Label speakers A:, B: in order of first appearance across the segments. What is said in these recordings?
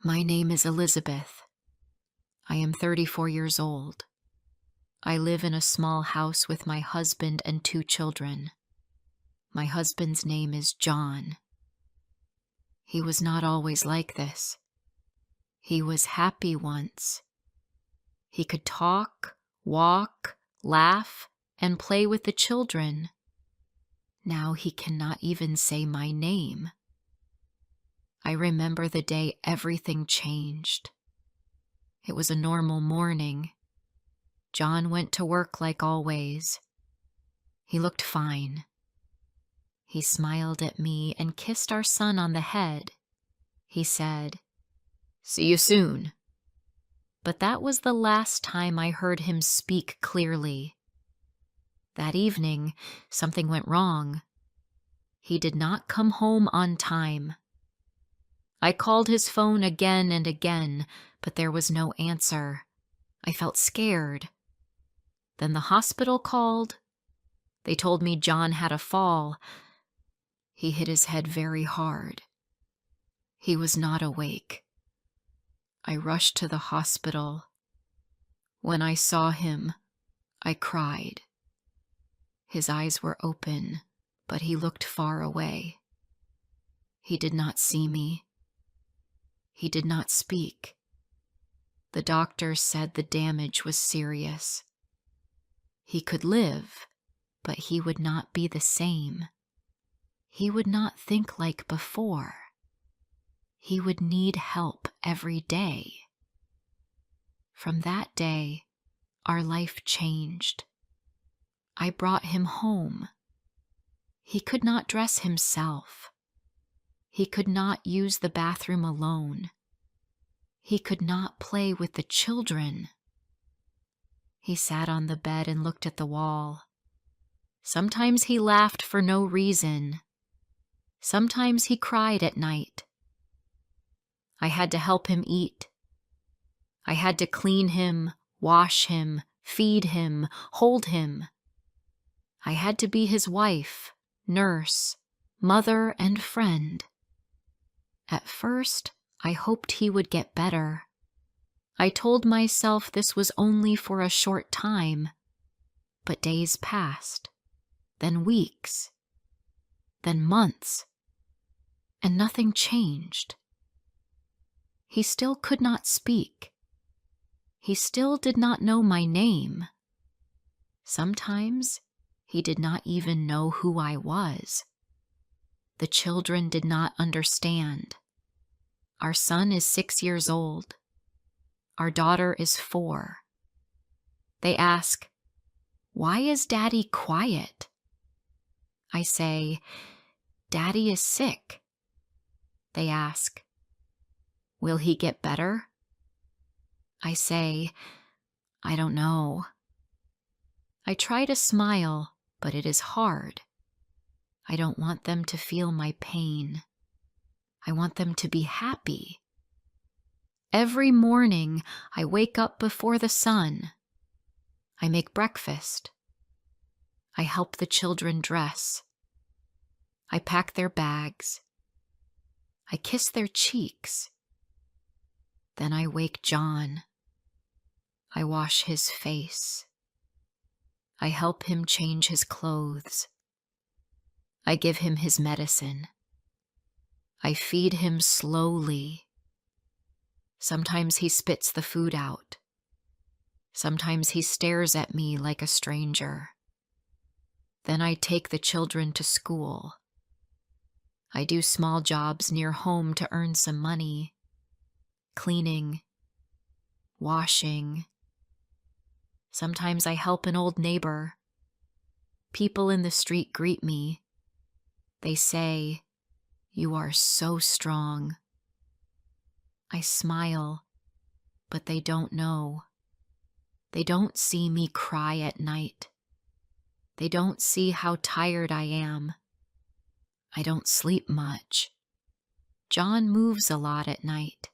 A: My name is Elizabeth. I am 34 years old. I live in a small house with my husband and 2 children. My husband's name is John. He was not always like this. He was happy once. He could talk, walk, laugh, and play with the children. Now he cannot even say my name. I remember the day everything changed. It was a normal morning. John went to work like always. He looked fine. He smiled at me and kissed our son on the head. He said, "See you soon." But that was the last time I heard him speak clearly. That evening, something went wrong. He did not come home on time. I called his phone again and again, but there was no answer. I felt scared. Then the hospital called. They told me John had a fall. He hit his head very hard. He was not awake. I rushed to the hospital. When I saw him, I cried. His eyes were open, but he looked far away. He did not see me. He did not speak. The doctor said the damage was serious. He could live, but he would not be the same. He would not think like before. He would need help every day. From that day, our life changed. I brought him home. He could not dress himself. He could not use the bathroom alone. He could not play with the children. He sat on the bed and looked at the wall. Sometimes he laughed for no reason. Sometimes he cried at night. I had to help him eat. I had to clean him, wash him, feed him, hold him. I had to be his wife, nurse, mother, and friend. At first, I hoped he would get better. I told myself this was only for a short time, but days passed, then weeks, then months, and nothing changed. He still could not speak. He still did not know my name. Sometimes he did not even know who I was. The children did not understand. Our son is 6 years old. Our daughter is 4. They ask, "Why is Daddy quiet?" I say, "Daddy is sick." They ask, "Will he get better?" I say, "I don't know." I try to smile, but it is hard. I don't want them to feel my pain. I want them to be happy. Every morning, I wake up before the sun. I make breakfast. I help the children dress. I pack their bags. I kiss their cheeks. Then I wake John. I wash his face. I help him change his clothes. I give him his medicine. I feed him slowly. Sometimes he spits the food out. Sometimes he stares at me like a stranger. Then I take the children to school. I do small jobs near home to earn some money. Cleaning, washing. Sometimes I help an old neighbor. People in the street greet me. They say, "You are so strong." I smile, but they don't know. They don't see me cry at night. They don't see how tired I am. I don't sleep much. John moves a lot at night.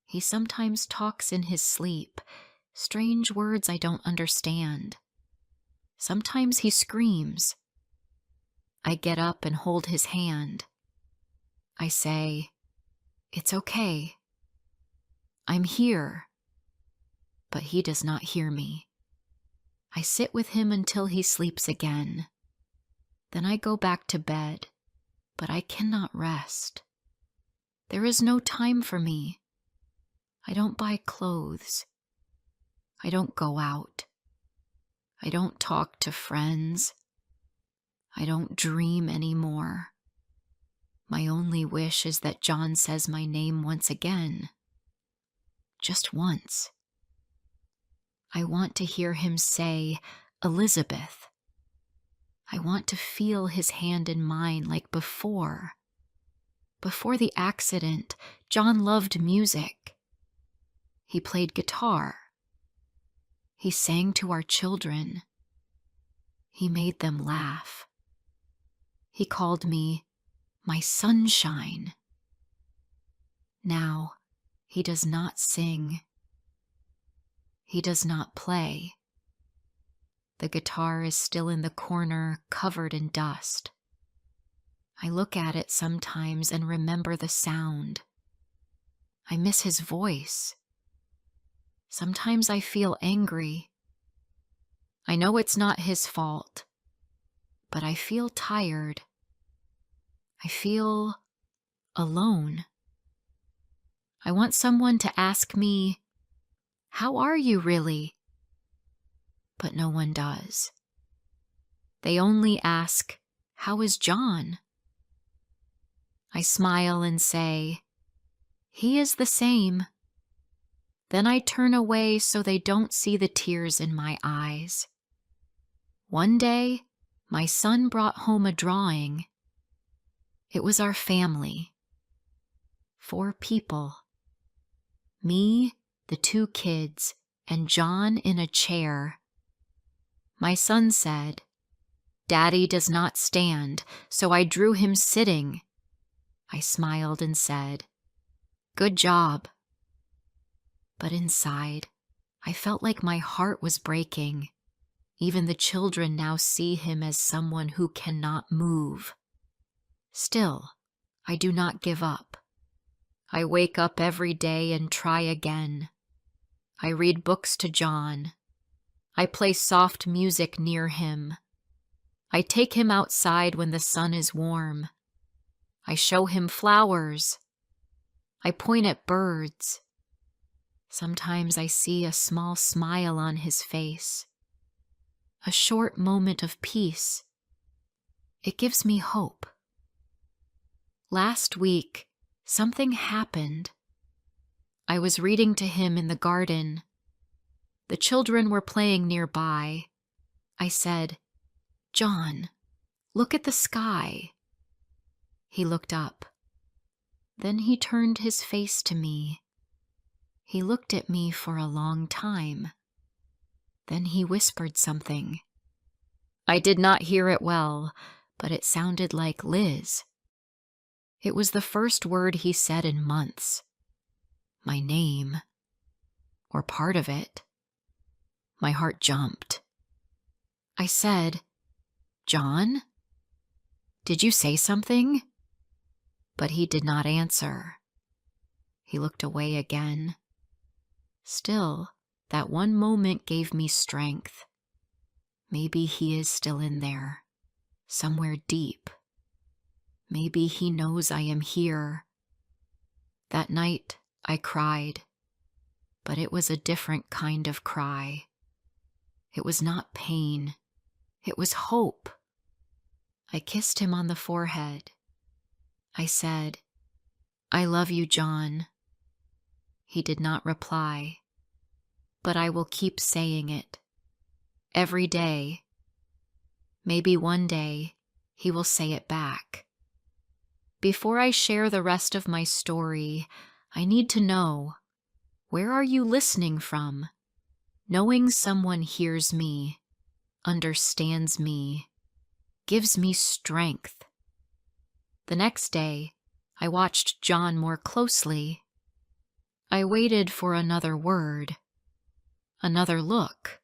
A: He sometimes talks in his sleep, strange words I don't understand. Sometimes he screams. I get up and hold his hand. I say, "It's okay. I'm here. But he does not hear me. I sit with him until he sleeps again. Then I go back to bed, but I cannot rest. There is no time for me. I don't buy clothes. I don't go out. I don't talk to friends. I don't dream anymore. My only wish is that John says my name once again. Just once. I want to hear him say, Elizabeth. I want to feel his hand in mine like before. Before the accident, John loved music. He played guitar. He sang to our children. He made them laugh. He called me my sunshine. Now, he does not sing. He does not play. The guitar is still in the corner, covered in dust. I look at it sometimes and remember the sound. I miss his voice. Sometimes I feel angry. I know it's not his fault, but I feel tired. I feel alone. I want someone to ask me, "How are you really?" But no one does. They only ask, "How is John?" I smile and say, "He is the same." Then I turn away so they don't see the tears in my eyes. One day, my son brought home a drawing. It was our family. 4 people. Me, the 2 kids, and John in a chair. My son said, "Daddy does not stand, so I drew him sitting." I smiled and said, "Good job." But inside, I felt like my heart was breaking. Even the children now see him as someone who cannot move. Still, I do not give up. I wake up every day and try again. I read books to John. I play soft music near him. I take him outside when the sun is warm. I show him flowers. I point at birds. Sometimes I see a small smile on his face. A short moment of peace. It gives me hope. Last week, something happened. I was reading to him in the garden. The children were playing nearby. I said, "John, look at the sky." He looked up. Then he turned his face to me. He looked at me for a long time. Then he whispered something. I did not hear it well, but it sounded like Liz. It was the first word he said in months. My name, or part of it. My heart jumped. I said, "John, did you say something?" But he did not answer. He looked away again. Still, that one moment gave me strength. Maybe he is still in there, somewhere deep. Maybe he knows I am here. That night, I cried, but it was a different kind of cry. It was not pain. It was hope. I kissed him on the forehead. I said, "I love you, John." He did not reply, but I will keep saying it. Every day. Maybe one day he will say it back. Before I share the rest of my story, I need to know, where are you listening from? Knowing someone hears me, understands me, gives me strength. The next day, I watched John more closely. I waited for another word, another look,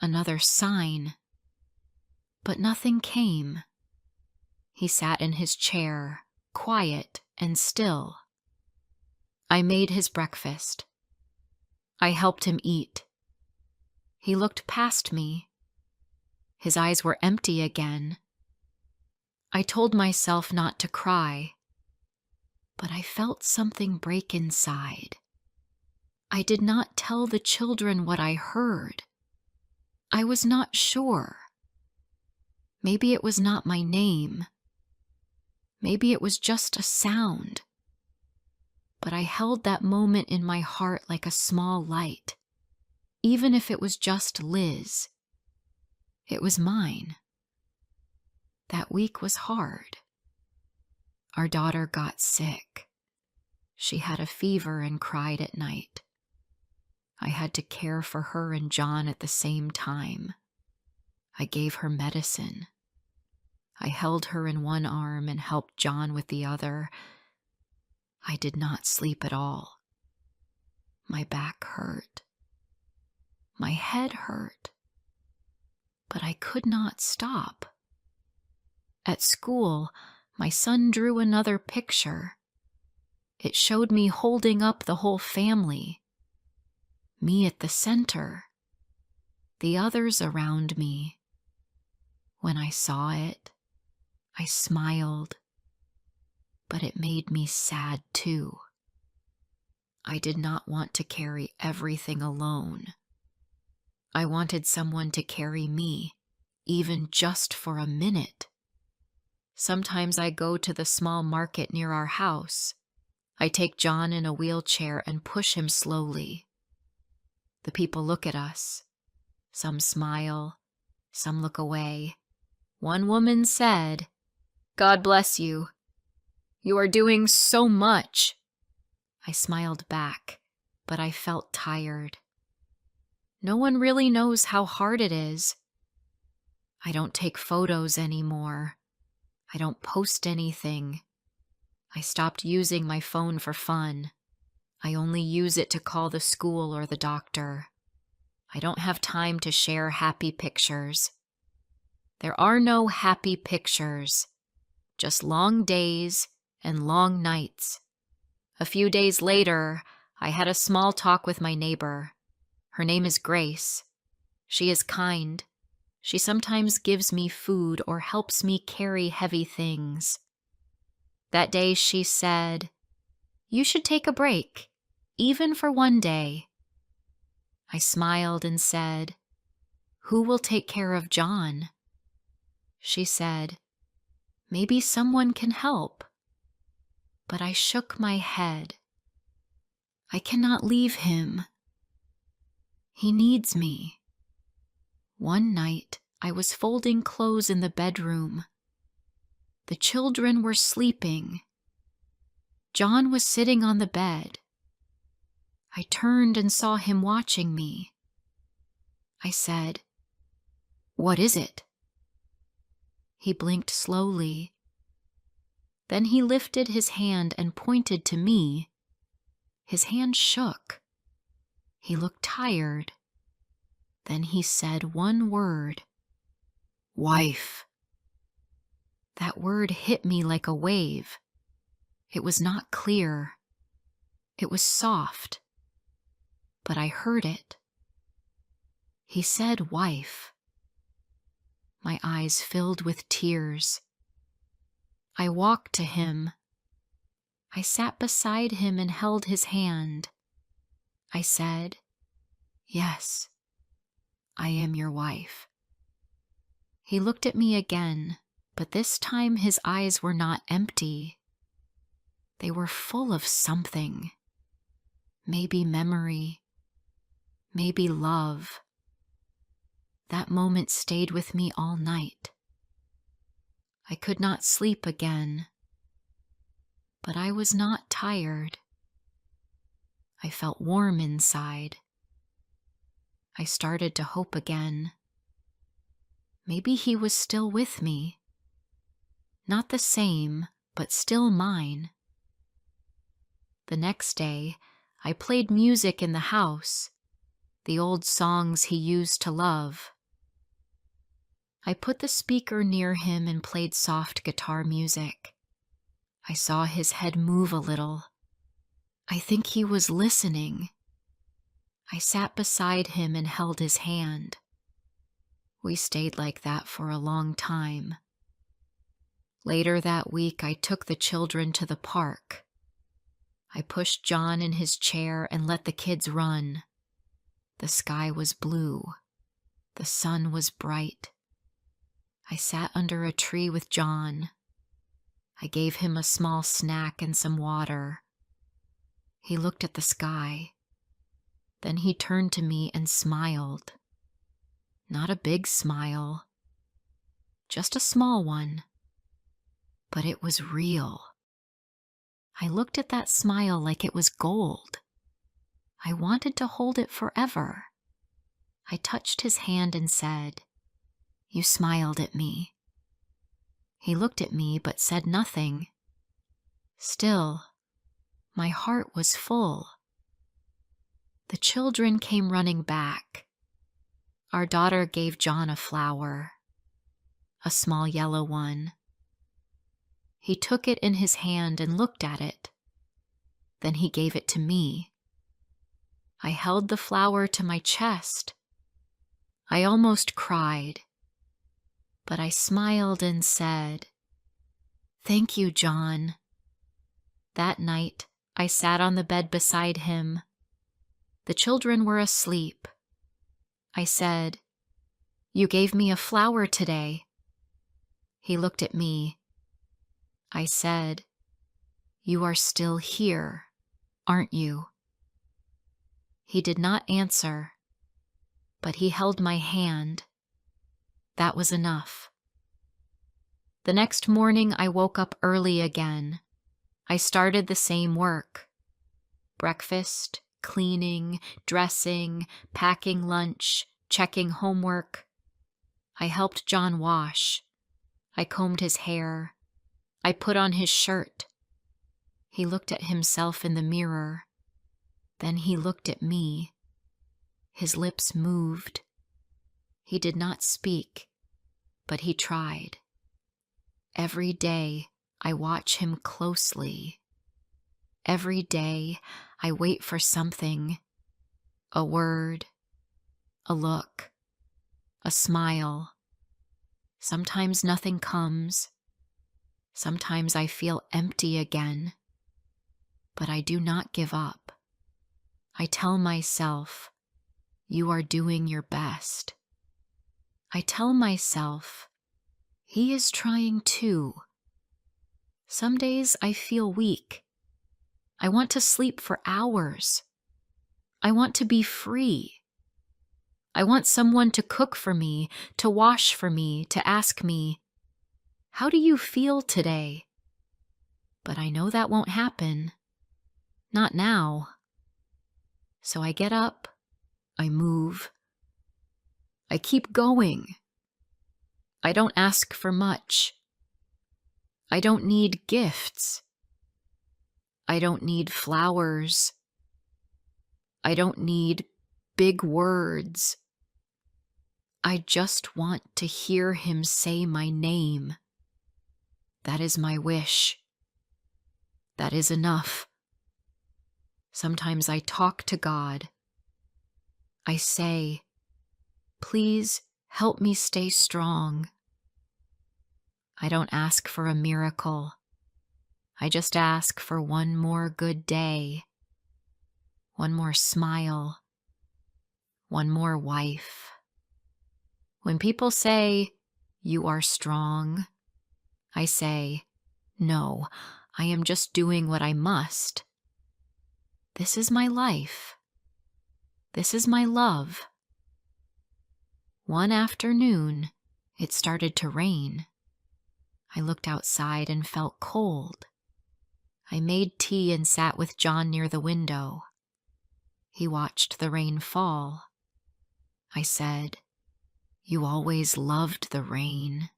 A: another sign. But nothing came. He sat in his chair, quiet and still. I made his breakfast. I helped him eat. He looked past me. His eyes were empty again. I told myself not to cry, but I felt something break inside. I did not tell the children what I heard. I was not sure. Maybe it was not my name. Maybe it was just a sound. But I held that moment in my heart like a small light. Even if it was just Liz, it was mine. That week was hard. Our daughter got sick. She had a fever and cried at night. I had to care for her and John at the same time. I gave her medicine. I held her in one arm and helped John with the other. I did not sleep at all. My back hurt. My head hurt. But I could not stop. At school, my son drew another picture. It showed me holding up the whole family. Me at the center. The others around me. When I saw it, I smiled. But it made me sad too. I did not want to carry everything alone. I wanted someone to carry me, even just for a minute. Sometimes I go to the small market near our house. I take John in a wheelchair and push him slowly. The people look at us. Some smile, some look away. One woman said, "God bless you. You are doing so much." I smiled back, but I felt tired. No one really knows how hard it is. I don't take photos anymore. I don't post anything. I stopped using my phone for fun. I only use it to call the school or the doctor. I don't have time to share happy pictures. There are no happy pictures, just long days and long nights. A few days later, I had a small talk with my neighbor. Her name is Grace. She is kind. She sometimes gives me food or helps me carry heavy things. That day she said, "You should take a break, even for one day." I smiled and said, "Who will take care of John?" She said, "Maybe someone can help." But I shook my head. I cannot leave him. He needs me. One night, I was folding clothes in the bedroom. The children were sleeping. John was sitting on the bed. I turned and saw him watching me. I said, "What is it?" He blinked slowly. Then he lifted his hand and pointed to me. His hand shook. He looked tired. Then he said one word, "Wife." That word hit me like a wave. It was not clear. It was soft. But I heard it. He said wife. My eyes filled with tears. I walked to him. I sat beside him and held his hand. I said, "Yes, I am your wife." He looked at me again, but this time his eyes were not empty. They were full of something. Maybe memory. Maybe love. That moment stayed with me all night. I could not sleep again. But I was not tired. I felt warm inside. I started to hope again. Maybe he was still with me. Not the same, but still mine. The next day, I played music in the house, the old songs he used to love. I put the speaker near him and played soft guitar music. I saw his head move a little. I think he was listening. I sat beside him and held his hand. We stayed like that for a long time. Later that week, I took the children to the park. I pushed John in his chair and let the kids run. The sky was blue. The sun was bright. I sat under a tree with John. I gave him a small snack and some water. He looked at the sky. Then he turned to me and smiled. Not a big smile, just a small one. But it was real. I looked at that smile like it was gold. I wanted to hold it forever. I touched his hand and said, "You smiled at me." He looked at me but said nothing. Still, my heart was full. The children came running back. Our daughter gave John a flower, a small yellow one. He took it in his hand and looked at it. Then he gave it to me. I held the flower to my chest. I almost cried, but I smiled and said, "Thank you, John." That night, I sat on the bed beside him. The children were asleep. I said, "You gave me a flower today." He looked at me. I said, "You are still here, aren't you?" He did not answer, but he held my hand. That was enough. The next morning, I woke up early again. I started the same work. Breakfast, cleaning, dressing, packing lunch, checking homework. I helped John wash. I combed his hair. I put on his shirt. He looked at himself in the mirror. Then he looked at me. His lips moved. He did not speak, but he tried. Every day, I watch him closely. Every day, I wait for something, a word, a look, a smile. Sometimes nothing comes. Sometimes I feel empty again. But I do not give up. I tell myself, "You are doing your best." I tell myself, "He is trying too." Some days I feel weak. I want to sleep for hours. I want to be free. I want someone to cook for me, to wash for me, to ask me, "How do you feel today?" But I know that won't happen. Not now. So I get up, I move, I keep going. I don't ask for much. I don't need gifts. I don't need flowers. I don't need big words. I just want to hear him say my name. That is my wish. That is enough. Sometimes I talk to God. I say, "Please help me stay strong." I don't ask for a miracle. I just ask for one more good day, one more smile, one more wife. When people say, "You are strong," I say, "No, I am just doing what I must." This is my life. This is my love. One afternoon, it started to rain. I looked outside and felt cold. I made tea and sat with John near the window. He watched the rain fall. I said, "You always loved the rain."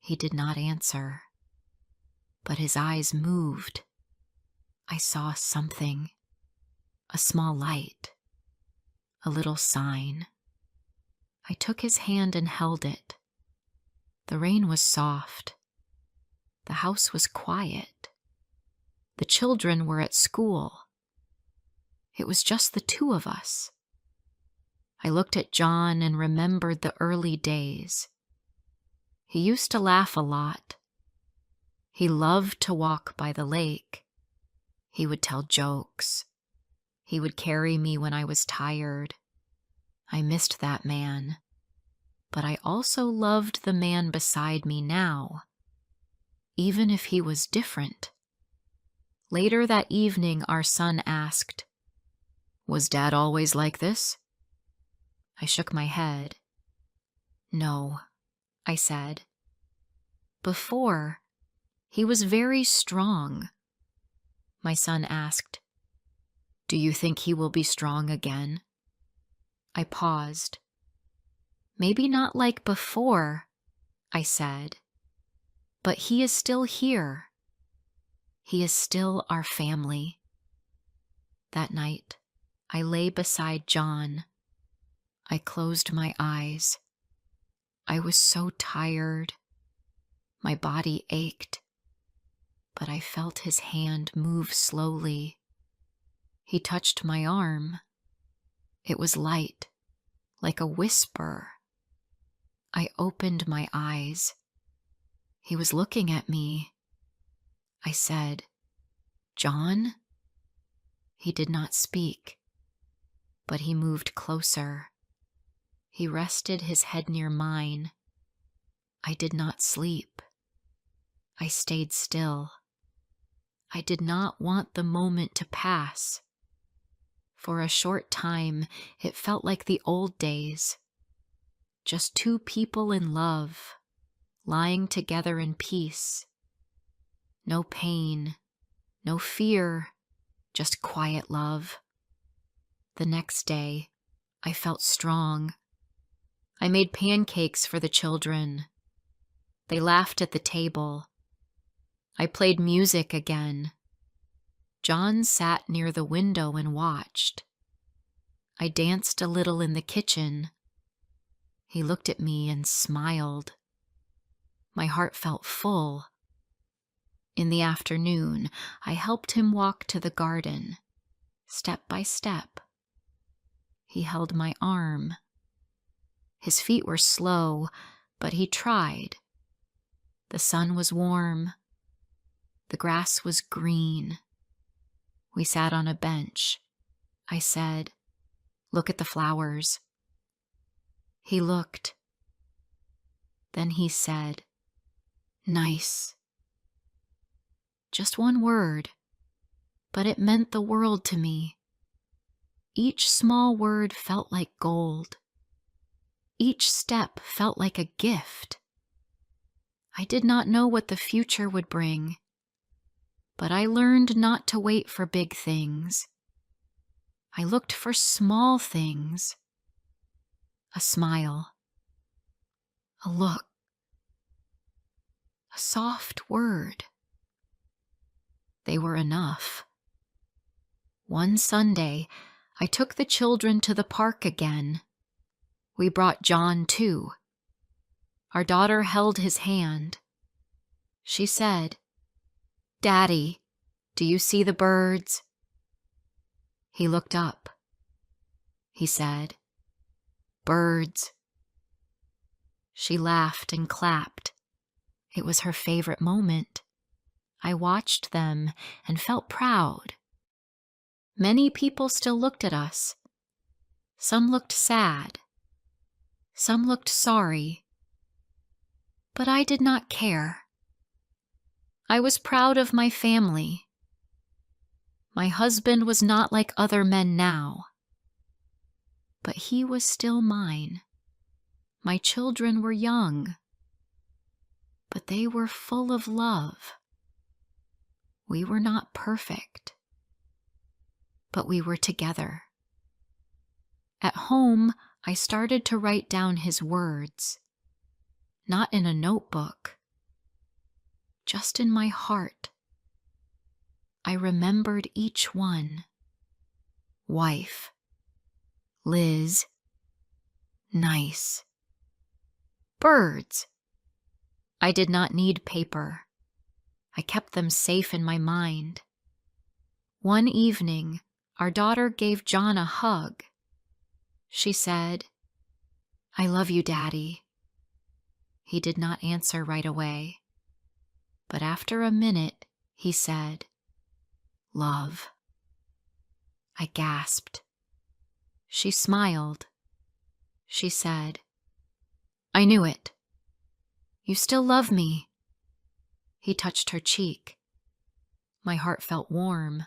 A: He did not answer, but his eyes moved. I saw something, a small light, a little sign. I took his hand and held it. The rain was soft. The house was quiet. The children were at school. It was just the two of us. I looked at John and remembered the early days. He used to laugh a lot. He loved to walk by the lake. He would tell jokes. He would carry me when I was tired. I missed that man, but I also loved the man beside me now, even if he was different. Later that evening, our son asked, "Was Dad always like this?" I shook my head. "No," I said. "Before, he was very strong." My son asked, "Do you think he will be strong again?" I paused. "Maybe not like before," I said, "but he is still here. He is still our family." That night, I lay beside John. I closed my eyes. I was so tired. My body ached, but I felt his hand move slowly. He touched my arm. It was light, like a whisper. I opened my eyes. He was looking at me. I said, "John?" He did not speak, but he moved closer. He rested his head near mine. I did not sleep. I stayed still. I did not want the moment to pass. For a short time, it felt like the old days. Just two people in love, lying together in peace. No pain, no fear, just quiet love. The next day, I felt strong. I made pancakes for the children. They laughed at the table. I played music again. John sat near the window and watched. I danced a little in the kitchen. He looked at me and smiled. My heart felt full. In the afternoon, I helped him walk to the garden, step by step. He held my arm. His feet were slow, but he tried. The sun was warm. The grass was green. We sat on a bench. I said, "Look at the flowers." He looked. Then he said, "Nice." Just one word, but it meant the world to me. Each small word felt like gold. Each step felt like a gift. I did not know what the future would bring, but I learned not to wait for big things. I looked for small things. A smile, a look, a soft word. They were enough. One Sunday, I took the children to the park again. We brought John too. Our daughter held his hand. She said, "Daddy, do you see the birds?" He looked up. He said, "Birds." She laughed and clapped. It was her favorite moment. I watched them and felt proud. Many people still looked at us. Some looked sad. Some looked sorry. But I did not care. I was proud of my family. My husband was not like other men now, but he was still mine. My children were young, but they were full of love. We were not perfect, but we were together. At home, I started to write down his words, not in a notebook, just in my heart. I remembered each one. Wife, Liz, nice. Birds. I did not need paper. I kept them safe in my mind. One evening, our daughter gave John a hug. She said, "I love you, Daddy." He did not answer right away, but after a minute, he said, "Love." I gasped. She smiled. She said, "I knew it. You still love me." He touched her cheek. My heart felt warm.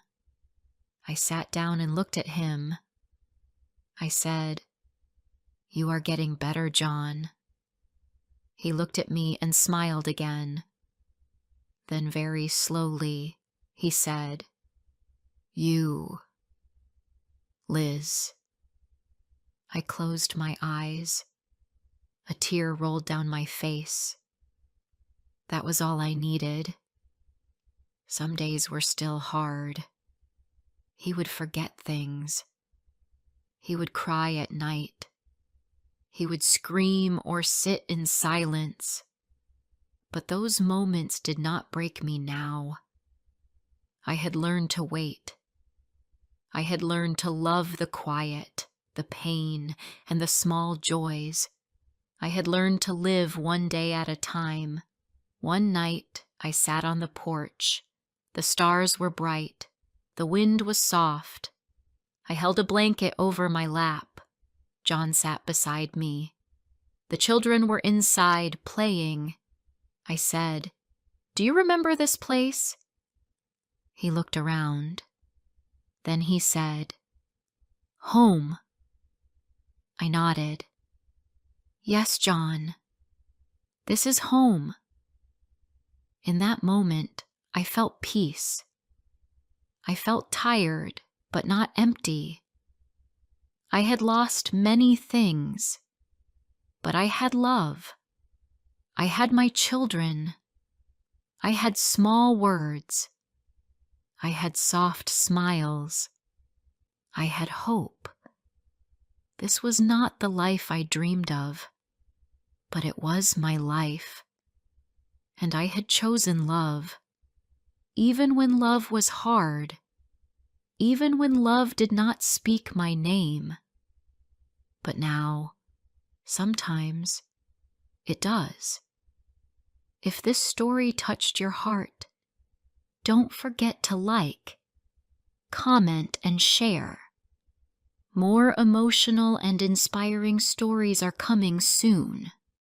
A: I sat down and looked at him. I said, "You are getting better, John." He looked at me and smiled again. Then very slowly, he said, "You, Liz." I closed my eyes. A tear rolled down my face. That was all I needed. Some days were still hard. He would forget things. He would cry at night. He would scream or sit in silence. But those moments did not break me now. I had learned to wait. I had learned to love the quiet, the pain, and the small joys. I had learned to live one day at a time. One night, I sat on the porch. The stars were bright. The wind was soft. I held a blanket over my lap. John sat beside me. The children were inside playing. I said, "Do you remember this place?" He looked around. Then he said, "Home." I nodded. "Yes, John. This is home." In that moment, I felt peace. I felt tired, but not empty. I had lost many things, but I had love. I had my children. I had small words. I had soft smiles. I had hope. This was not the life I dreamed of, but it was my life. And I had chosen love, even when love was hard, even when love did not speak my name. But now, sometimes, it does. If this story touched your heart, don't forget to like, comment, and share. More emotional and inspiring stories are coming soon.